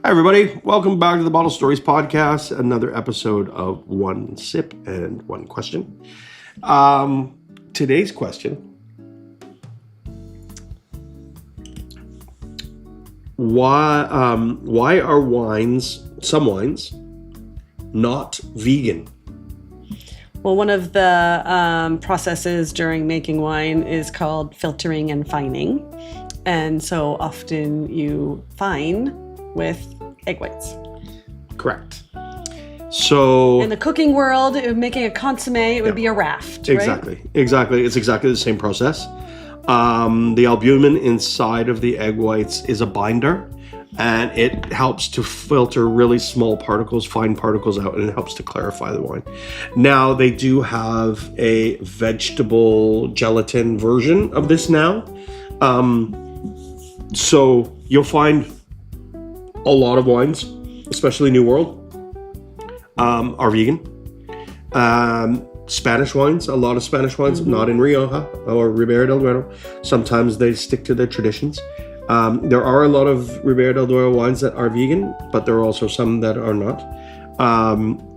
Hi, everybody. Welcome back to the Bottle Stories podcast. Another episode of One Sip and One Question. Today's question: Why are some wines, not vegan? Well, one of the processes during making wine is called filtering and fining. And so often you fine with egg whites. Correct. So in the cooking world, making a consommé, it would be a raft, right? Exactly. It's exactly the same process. The albumin inside of the egg whites is a binder, and it helps to filter really small particles, fine particles out, and it helps to clarify the wine. Now, they do have a vegetable gelatin version of this now. So you'll find a lot of wines, especially New World, are vegan. Spanish wines, a lot of Spanish wines, not in Rioja or Ribera del Duero. Sometimes they stick to their traditions. There are a lot of Ribera del Duero wines that are vegan, but there are also some that are not.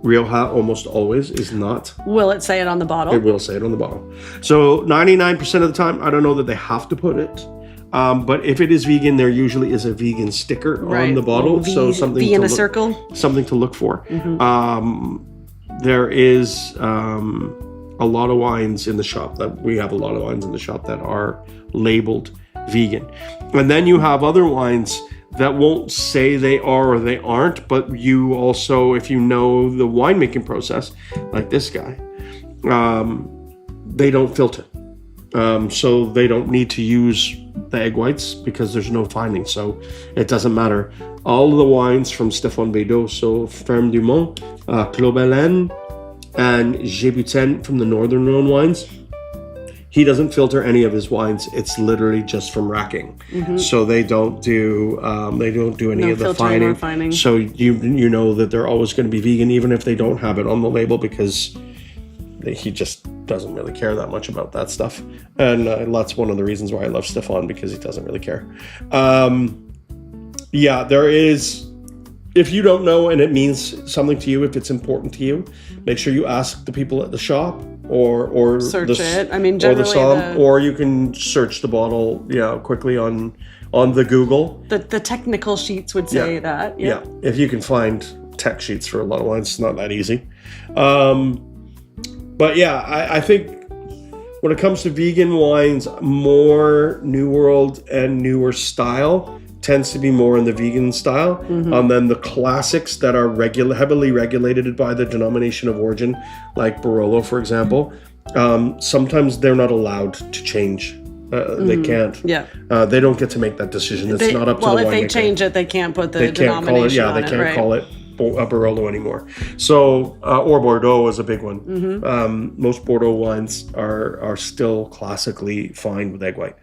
Rioja almost always is not. Will it say it on the bottle? It will say it on the bottle. So 99% of the time, I don't know that they have to put it. But if it is vegan, there usually is a vegan sticker on the bottle. So something V in a circle. Something to look for. There is a lot of wines in the shop that are labeled vegan. And then you have other wines that won't say they are or they aren't, but you also, if you know the winemaking process, like this guy, they don't filter. So they don't need to use the egg whites because there's no fining. So it doesn't matter. All of the wines from Stéphane Beidot, so Ferme du Mont, Clos Baleine, and Gébutin from the Northern Rhone wines, he doesn't filter any of his wines. It's literally just from racking. So they don't do any of the fining. So you know that they're always going to be vegan, even if they don't have it on the label, because he just doesn't really care that much about that stuff. And that's one of the reasons why I love Stéphane, because he doesn't really care. There is, if you don't know and it means something to you, if it's important to you, make sure you ask the people at the shop or search it. I mean, generally or you can search the bottle, quickly on the Google. The technical sheets would say that. Yeah. If you can find tech sheets for a lot of wines, it's not that easy. But I think when it comes to vegan wines, more New World and newer style tends to be more in the vegan style. And then the classics that are heavily regulated by the denomination of origin, like Barolo, for example, sometimes they're not allowed to change. They can't. They don't get to make that decision. It's not up to the winemaker. Well, if they change it, they can't put the denomination on it. They can't call it a Barolo anymore. So, or Bordeaux is a big one. Most Bordeaux wines are still classically fine with egg white.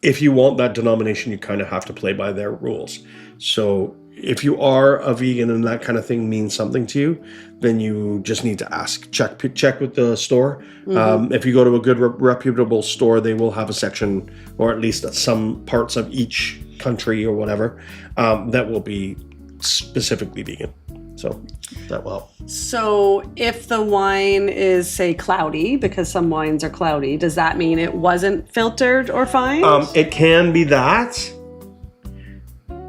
If you want that denomination, you kind of have to play by their rules. So if you are a vegan and that kind of thing means something to you, then you just need to ask. Check with the store. If you go to a good reputable store, they will have a section, or at least some parts of each country or whatever, that will be specifically vegan. So that will help. So if the wine is, say, cloudy, because some wines are cloudy, does that mean it wasn't filtered or fined? It can be that,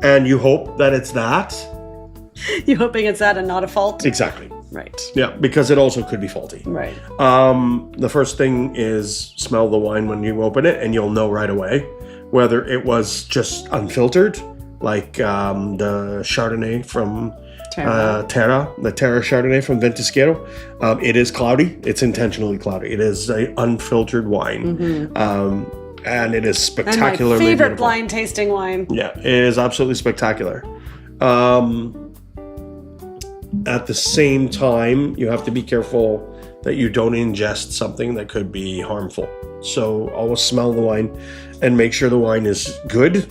and you hope that it's that. You're hoping it's that and not a fault? Exactly. Right. Yeah, because it also could be faulty. Right. The first thing is smell the wine when you open it, and you'll know right away whether it was just unfiltered, like the Chardonnay from Terra, the Terra Chardonnay from Ventisquero. It is cloudy. It's intentionally cloudy. It is an unfiltered wine. And it is spectacularly and my favorite beautiful. Blind tasting wine. Yeah, it is absolutely spectacular. At the same time, you have to be careful that you don't ingest something that could be harmful. So always smell the wine and make sure the wine is good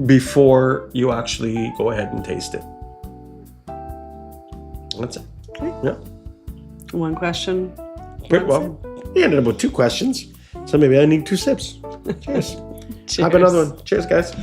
before you actually go ahead and taste it. That's it. Okay. Yeah. One question. Pretty well. We ended up with 2 questions. So maybe I need 2 sips. Cheers. Cheers. Have another one. Cheers, guys.